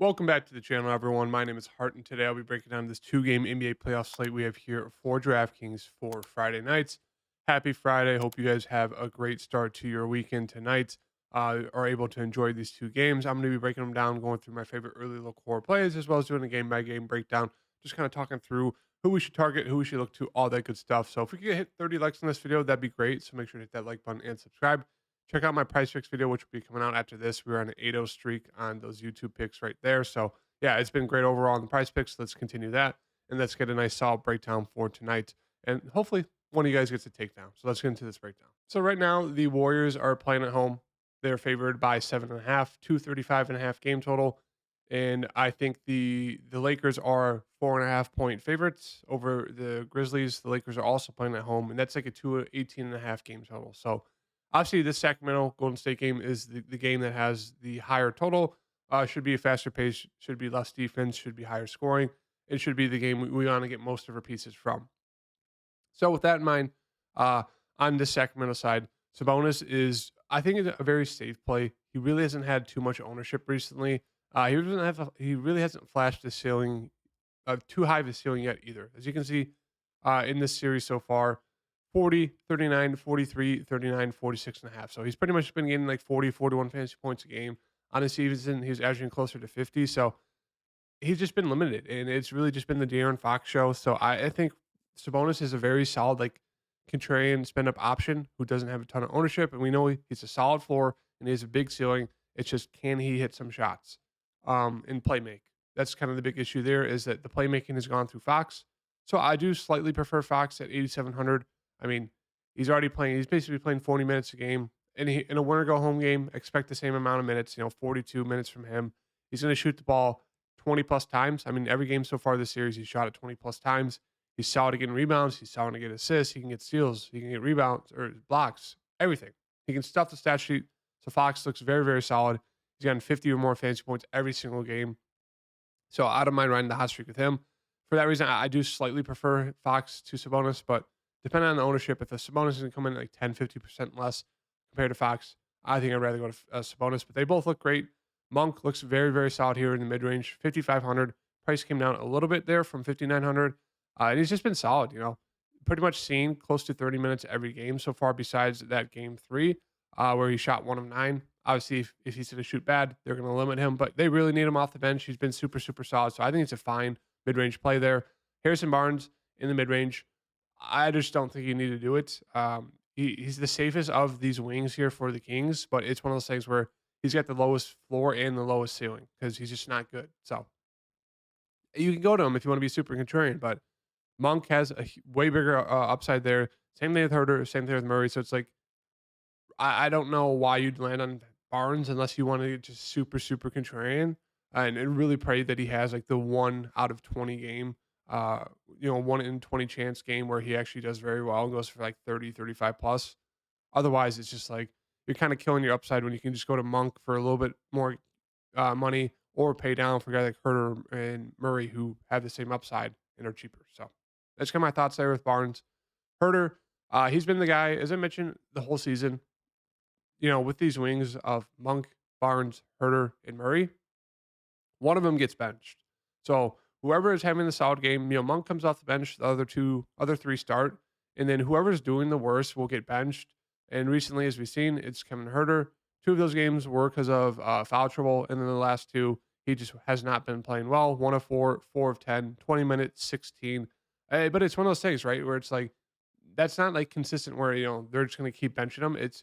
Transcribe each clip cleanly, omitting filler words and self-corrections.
Welcome back to the channel, everyone. My name is Hart, and today I'll be breaking down this two-game NBA playoff slate we have here for DraftKings for Friday nights. Happy Friday. Hope you guys have a great start to your weekend tonight. Are able to enjoy these two games. I'm going to be breaking them down, going through my favorite early look core plays, as well as doing a game-by-game breakdown, just kind of talking through who we should target, who we should look to, all that good stuff. So if we could hit 30 likes on this video, that'd be great. So make sure to hit that like button and subscribe. Check out my PrizePicks video, which will be coming out after this. We're on an 8-0 streak on those YouTube picks right there. So, yeah, it's been great overall on the PrizePicks. Let's continue that, and let's get a nice solid breakdown for tonight. And hopefully, one of you guys gets a takedown. So let's get into this breakdown. So right now, the Warriors are playing at home. They're favored by 7.5, 235.5 game total. And I think the Lakers are 4.5 point favorites over the Grizzlies. The Lakers are also playing at home, and that's like a 18.5 game total. So obviously, this Sacramento Golden State game is the game that has the higher total. Should be a faster pace, should be less defense, should be higher scoring. It should be the game we want to get most of our pieces from. So with that in mind, on the Sacramento side, Sabonis is, I think, is a very safe play. He really hasn't had too much ownership recently. He really hasn't flashed the ceiling, too high of a ceiling yet either. As you can see, in this series so far, 40, 39, 43, 39, 46 and a half. So he's pretty much been getting like 40, 41 fantasy points a game. On the season, he's averaging closer to 50. So he's just been limited, and it's really just been the De'Aaron Fox show. So I think Sabonis is a very solid, like, contrarian spend up option who doesn't have a ton of ownership, and we know he's a solid floor and he has a big ceiling. It's just, can he hit some shots, and play make? That's kind of the big issue there, is that the playmaking has gone through Fox. So I do slightly prefer Fox at 8,700. I mean, he's already playing. He's basically playing 40 minutes a game. In a winner go home game, expect the same amount of minutes. 42 minutes from him. He's going to shoot the ball 20 plus times. I mean, every game so far this series, he's shot it 20 plus times. He's solid at getting rebounds. He's solid to get assists. He can get steals. He can get rebounds or blocks. Everything. He can stuff the stat sheet. So Fox looks very, very solid. He's gotten 50 or more fantasy points every single game. So I don't mind riding the hot streak with him. For that reason, I do slightly prefer Fox to Sabonis, but depending on the ownership, if the Sabonis is going to come in at like 10, 50% less compared to Fox, I think I'd rather go to Sabonis. But they both look great. Monk looks very, very solid here in the mid range, 5,500. Price came down a little bit there from 5,900. And he's just been solid, pretty much seen close to 30 minutes every game so far, besides that game three, where he shot 1 of 9. Obviously, if he's going to shoot bad, they're going to limit him, but they really need him off the bench. He's been super, super solid. So I think it's a fine mid range play there. Harrison Barnes in the mid range, I just don't think you need to do it. He's the safest of these wings here for the Kings, but it's one of those things where he's got the lowest floor and the lowest ceiling because he's just not good. So you can go to him if you want to be super contrarian, but Monk has a way bigger upside there. Same thing with Herter, same thing with Murray. So it's like, I don't know why you'd land on Barnes unless you want to get just super, super contrarian and really pray that he has like the 1 out of 20 game, 1 in 20 chance game where he actually does very well and goes for like 30, 35 plus. Otherwise, it's just like you're kind of killing your upside when you can just go to Monk for a little bit more money or pay down for a guy like Herter and Murray who have the same upside and are cheaper. So that's kind of my thoughts there with Barnes. Herter, he's been the guy, as I mentioned, the whole season. With these wings of Monk, Barnes, Herter, and Murray, one of them gets benched. So whoever is having the solid game, Monk comes off the bench, the other three start, and then whoever's doing the worst will get benched. And recently, as we've seen, it's Kevin Herter. Two of those games were because of foul trouble, and then the last two, he just has not been playing well. 1 of 4, 4 of 10, 20 minutes, 16. But it's one of those things, right, where it's like that's not like consistent. Where they're just going to keep benching him. It's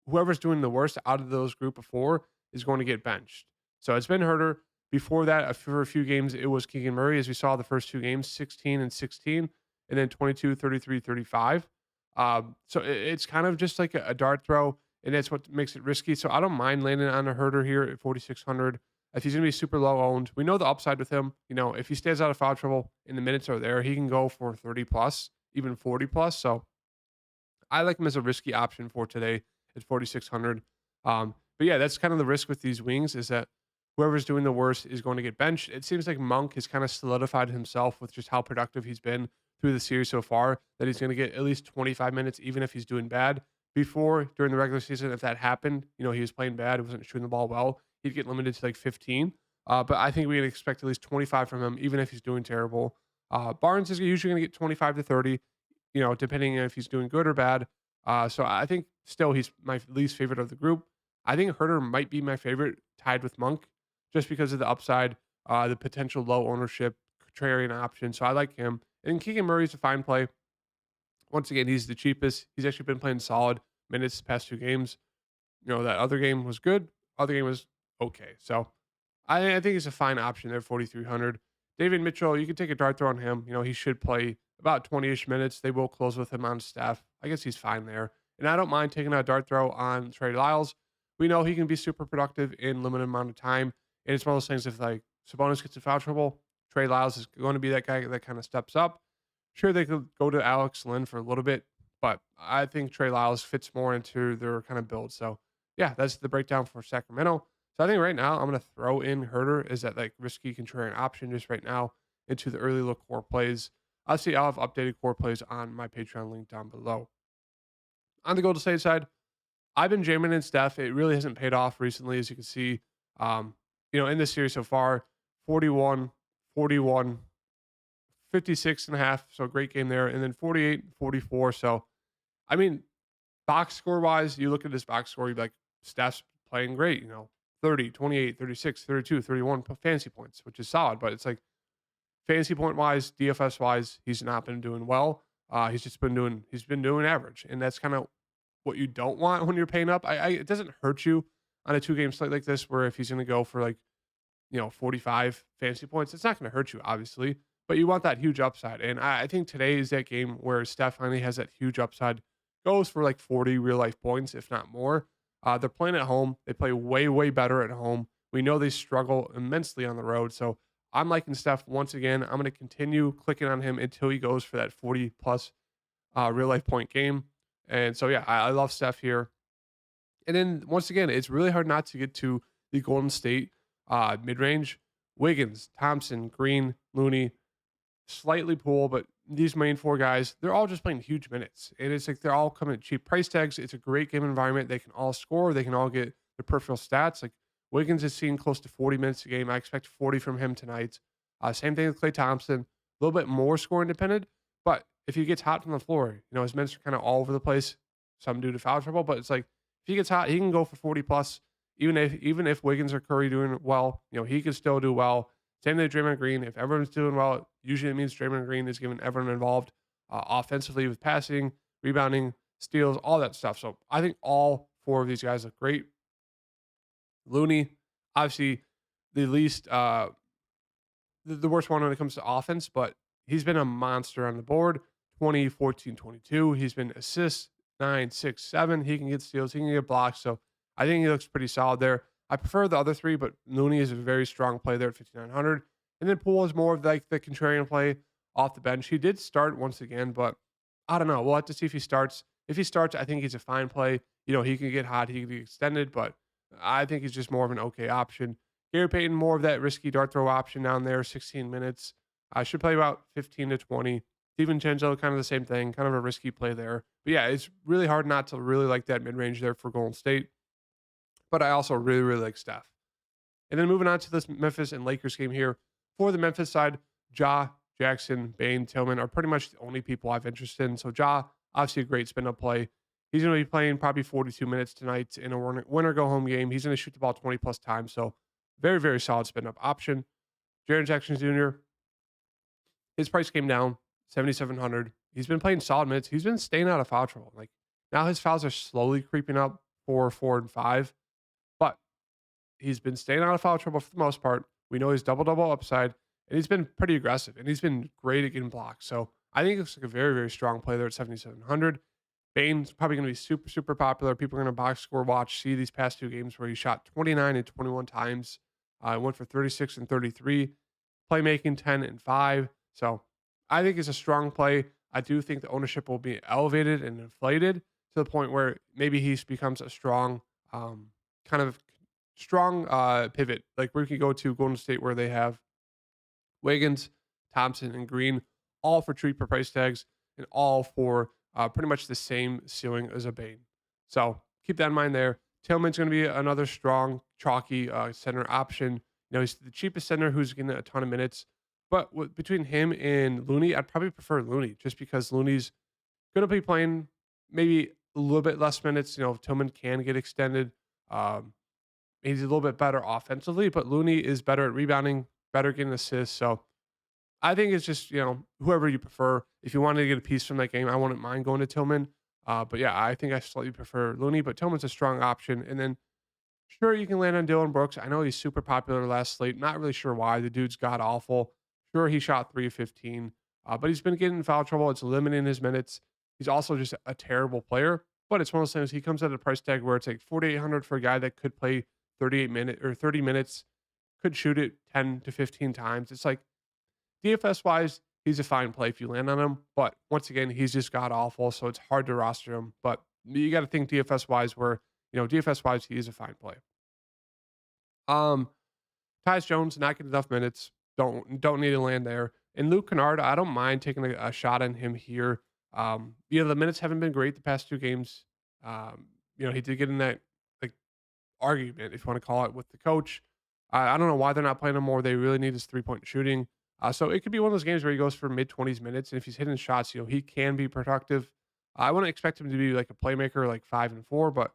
whoever's doing the worst out of those group of four is going to get benched. So it's been Herter. Before that, for a few games, it was Keegan Murray, as we saw the first two games, 16 and 16, and then 22, 33, 35. So it's kind of just like a dart throw, and that's what makes it risky. So I don't mind landing on a Herter here at 4,600. If he's going to be super low owned, we know the upside with him. If he stays out of foul trouble and the minutes are there, he can go for 30 plus, even 40 plus. So I like him as a risky option for today at 4,600. But yeah, that's kind of the risk with these wings, is that whoever's doing the worst is going to get benched. It seems like Monk has kind of solidified himself with just how productive he's been through the series so far, that he's going to get at least 25 minutes, even if he's doing bad. Before, during the regular season, if that happened, he was playing bad, he wasn't shooting the ball well, he'd get limited to like 15. But I think we can expect at least 25 from him, even if he's doing terrible. Barnes is usually going to get 25 to 30, depending on if he's doing good or bad. So I think still he's my least favorite of the group. I think Herder might be my favorite, tied with Monk, just because of the upside, the potential low ownership, contrarian option. So I like him. And Keegan Murray's a fine play. Once again, he's the cheapest. He's actually been playing solid minutes the past 2 games. That other game was good. Other game was okay. So I think he's a fine option there, 4,300. David Mitchell, you can take a dart throw on him. He should play about 20-ish minutes. They will close with him on staff. I guess he's fine there. And I don't mind taking a dart throw on Trey Lyles. We know he can be super productive in limited amount of time. And it's one of those things, if like Sabonis gets in foul trouble, Trey Lyles is going to be that guy that kind of steps up. Sure, they could go to Alex Lynn for a little bit, but I think Trey Lyles fits more into their kind of build. So yeah, that's the breakdown for Sacramento. So I think right now I'm going to throw in Herder as that like risky contrarian option just right now into the early look core plays. Obviously, I'll have updated core plays on my Patreon link down below. On the Golden State side, I've been jamming in Steph. It really hasn't paid off recently, as you can see. Um, in this series so far, 41, 41, 56.5. So great game there. And then 48, 44. So, I mean, box score wise, you look at this box score, you're like, Steph's playing great, 30, 28, 36, 32, 31 fantasy points, which is solid. But it's like fantasy point wise, DFS wise, he's not been doing well. He's been doing average. And that's kind of what you don't want when you're paying up. It doesn't hurt you on a 2 game slate like this, where if he's going to go for like, 45 fantasy points, it's not going to hurt you, obviously, but you want that huge upside. And I think today is that game where Steph finally has that huge upside, goes for like 40 real life points, if not more. They're playing at home. They play way, way better at home. We know they struggle immensely on the road. So I'm liking Steph once again. I'm going to continue clicking on him until he goes for that 40 plus real life point game. And so, yeah, I love Steph here. And then once again, it's really hard not to get to the Golden State mid range. Wiggins, Thompson, Green, Looney, slightly Poole, but these main 4 guys, they're all just playing huge minutes. And it's like they're all coming at cheap price tags. It's a great game environment. They can all score. They can all get the peripheral stats. Like Wiggins is seeing close to 40 minutes a game. I expect 40 from him tonight. Same thing with Klay Thompson. A little bit more score independent. But if he gets hot from the floor, his minutes are kind of all over the place. Some due to foul trouble. But it's like if he gets hot, he can go for 40 plus. Even if Wiggins or Curry doing well, he can still do well. Same thing with Draymond Green. If everyone's doing well, usually it means Draymond Green is giving everyone involved offensively with passing, rebounding, steals, all that stuff. So I think all 4 of these guys look great. Looney, obviously the least, the worst one when it comes to offense, but he's been a monster on the board. 20, 14, 22. He's been assists, 9, 6, 7. He can get steals. He can get blocks. So I think he looks pretty solid there. I prefer the other 3, but Looney is a very strong play there at 5,900. And then Poole is more of like the contrarian play off the bench. He did start once again, but I don't know. We'll have to see if he starts. If he starts, I think he's a fine play. He can get hot, he can be extended, but I think he's just more of an okay option. Gary Payton, more of that risky dart throw option down there, 16 minutes. I should play about 15 to 20. DiVincenzo, kind of the same thing, kind of a risky play there. But yeah, it's really hard not to really like that mid range there for Golden State. But I also really, really like Steph. And then moving on to this Memphis and Lakers game here. For the Memphis side, Ja, Jackson, Bane, Tillman are pretty much the only people I've interested in. So Ja, obviously a great spin-up play. He's going to be playing probably 42 minutes tonight in a winner-go-home game. He's going to shoot the ball 20-plus times. So very, very solid spin-up option. Jaren Jackson Jr., his price came down, 7,700. He's been playing solid minutes. He's been staying out of foul trouble. Like now his fouls are slowly creeping up, 4, 4, and 5. But he's been staying out of foul trouble for the most part. We know he's double-double upside, and he's been pretty aggressive, and he's been great at getting blocks. So I think it's like a very, very strong play there at 7,700. Bane's probably going to be super, super popular. People are going to box score watch, see these past 2 games where he shot 29 and 21 times. Went for 36 and 33. Playmaking 10 and 5. So I think it's a strong play. I do think the ownership will be elevated and inflated to the point where maybe he becomes a strong pivot. Like we could go to Golden State where they have Wiggins, Thompson, and Green, all for cheaper price tags and all for pretty much the same ceiling as a Bane. So keep that in mind there. Tillman's going to be another strong, chalky center option. He's the cheapest center who's getting a ton of minutes. But between him and Looney, I'd probably prefer Looney just because Looney's going to be playing maybe a little bit less minutes. Tillman can get extended. Um, he's a little bit better offensively, but Looney is better at rebounding, better getting assists. So I think it's just, whoever you prefer. If you wanted to get a piece from that game, I wouldn't mind going to Tillman. But yeah, I think I slightly prefer Looney, but Tillman's a strong option. And then sure, you can land on Dylan Brooks. I know he's super popular last slate. Not really sure why. The dude's god awful. Sure, he shot 3 of 15, but he's been getting in foul trouble. It's limiting his minutes. He's also just a terrible player. But it's one of those things. He comes at a price tag where it's like 4,800 for a guy that could play 30 minutes, could shoot it 10 to 15 times. It's like DFS wise, he's a fine play if you land on him. But once again, he's just god awful, so it's hard to roster him. But you got to think DFS wise, where DFS wise, he is a fine play. Um, Tyus Jones not getting enough minutes. Don't need to land there. And Luke Kennard, I don't mind taking a shot on him here. The minutes haven't been great the past two games. He did get in that like argument, if you want to call it, with the coach. I don't know why they're not playing him more. They really need his 3-point shooting. So it could be one of those games where he goes for mid-20s minutes, and if he's hitting shots, he can be productive. I wouldn't expect him to be like a playmaker, like 5 and 4, but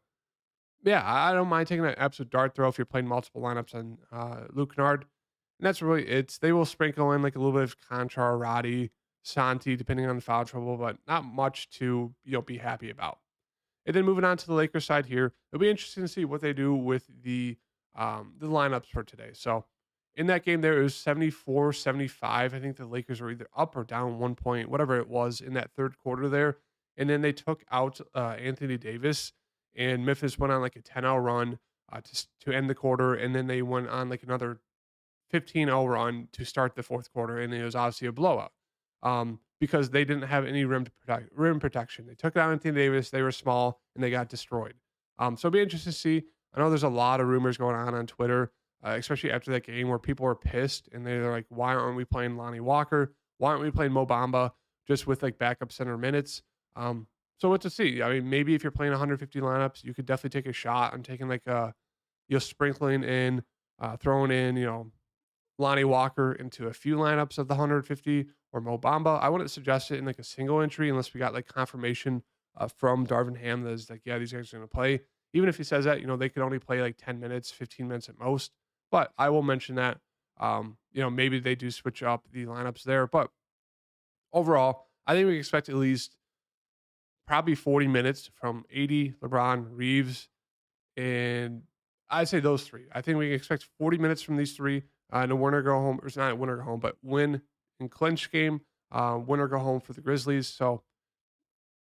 yeah, I don't mind taking an absolute dart throw if you're playing multiple lineups on Luke Kennard. And that's really it's they will sprinkle in like a little bit of Conchar, Roddy, Santi, depending on the foul trouble, but not much to be happy about. And then moving on to the Lakers side here, it'll be interesting to see what they do with the lineups for today. So in that game there, it was 74-75. I think the Lakers were either up or down 1 point, whatever it was in that third quarter there. And then they took out Anthony Davis, and Memphis went on like a 10-0 run to end the quarter, and then they went on like another 15-0 run to start the fourth quarter, and it was obviously a blowout because they didn't have any rim protection. They took out Anthony Davis. They were small, and they got destroyed. So it'll be interesting to see. I know there's a lot of rumors going on Twitter, especially after that game, where people are pissed, and they're like, why aren't we playing Lonnie Walker? Why aren't we playing Mo Bamba just with like backup center minutes? So what to see? I mean, maybe if you're playing 150 lineups, you could definitely take a shot on taking like sprinkling in, throwing in, Lonnie Walker into a few lineups of the 150 or Mo Bamba. I wouldn't suggest it in like a single entry unless we got like confirmation from Darvin Ham that is like, yeah, these guys are going to play. Even if he says that, they could only play like 10 minutes, 15 minutes at most. But I will mention that, maybe they do switch up the lineups there. But overall, I think we expect at least probably 40 minutes from 80, LeBron, Reeves, and I'd say those three. I think we can expect 40 minutes from these three in a winner go home, or it's not a winner go home, but win and clinch game, winner go home for the Grizzlies. So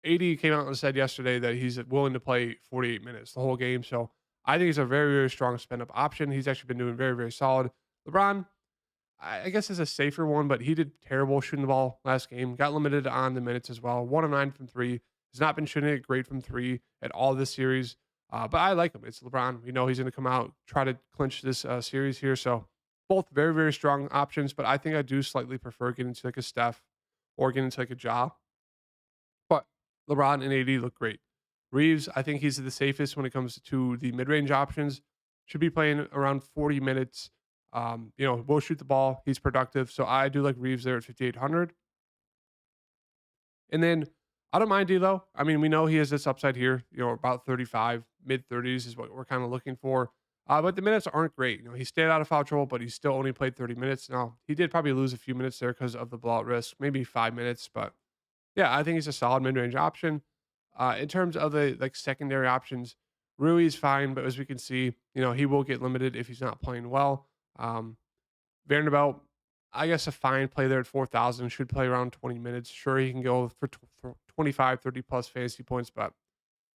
80 came out and said yesterday that he's willing to play 48 minutes the whole game. So I think he's a very, very strong spend up option. He's actually been doing very, very solid. LeBron, I guess is a safer one, but he did terrible shooting the ball last game. Got limited on the minutes as well. 1 of 9 from three. Has not been shooting it great from three at all this series. But I like him. It's LeBron. We know he's going to come out, try to clinch this series here. So both very, very strong options. But I think I do slightly prefer getting to like a Steph or getting to like a Ja. But LeBron and AD look great. Reeves, I think he's the safest when it comes to the mid-range options. Should be playing around 40 minutes. Will shoot the ball. He's productive. So I do like Reeves there at 5,800. And then I don't mind D'Lo. I mean, we know he has this upside here. About 35, mid 30s is what we're kind of looking for. But the minutes aren't great. He stayed out of foul trouble, but he still only played 30 minutes. Now he did probably lose a few minutes there because of the blowout risk, maybe 5 minutes. But yeah, I think he's a solid mid-range option. In terms of the like secondary options, Rui's fine, but as we can see, he will get limited if he's not playing well. Vanderbilt, I guess a fine play there at 4,000, should play around 20 minutes. Sure, he can go for 25, 30 plus fantasy points, but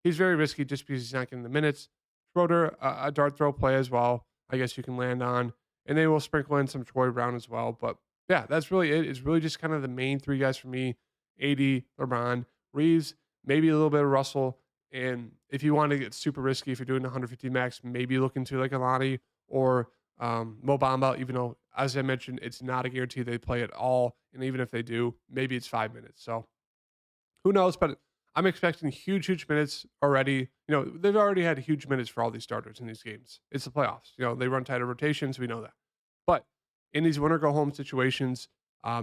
he's very risky just because he's not getting the minutes. Schroeder, a dart throw play as well, I guess you can land on. And they will sprinkle in some Troy Brown as well. But yeah, that's really it. It's really just kind of the main three guys for me: AD, LeBron, Reeves, maybe a little bit of Russell. And if you want to get super risky, if you're doing 150 max, maybe look into like Alani or Mo Bamba, even though, as I mentioned, it's not a guarantee they play at all. And even if they do, maybe it's 5 minutes. So who knows? But I'm expecting huge, huge minutes already. They've already had huge minutes for all these starters in these games. It's the playoffs. They run tighter rotations. We know that. in these winner go home situations,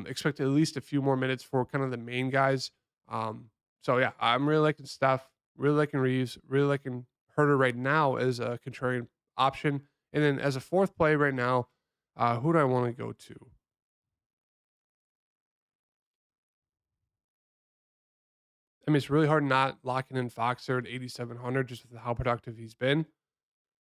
expect at least a few more minutes for kind of the main guys. So yeah, I'm really liking Steph, really liking Reeves, really liking Herter right now as a contrarian option. And then as a fourth play right now, who do I want to go to? I mean, it's really hard not locking in Fox there at 8,700 just with how productive he's been.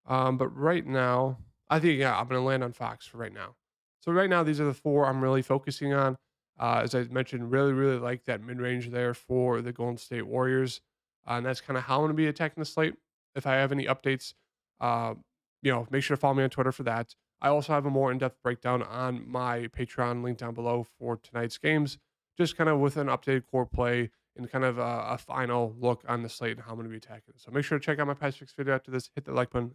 But right now, I think, yeah, I'm going to land on Fox for right now. So right now, these are the four I'm really focusing on. As I mentioned, really, really like that mid range there for the Golden State Warriors. And that's kind of how I'm going to be attacking the slate. If I have any updates, uh, make sure to follow me on Twitter for that. I also have a more in depth breakdown on my Patreon link down below for tonight's games, just kind of with an updated core play and kind of a final look on the slate and how I'm going to be attacking it. So make sure to check out my PrizePicks video after this. Hit the like button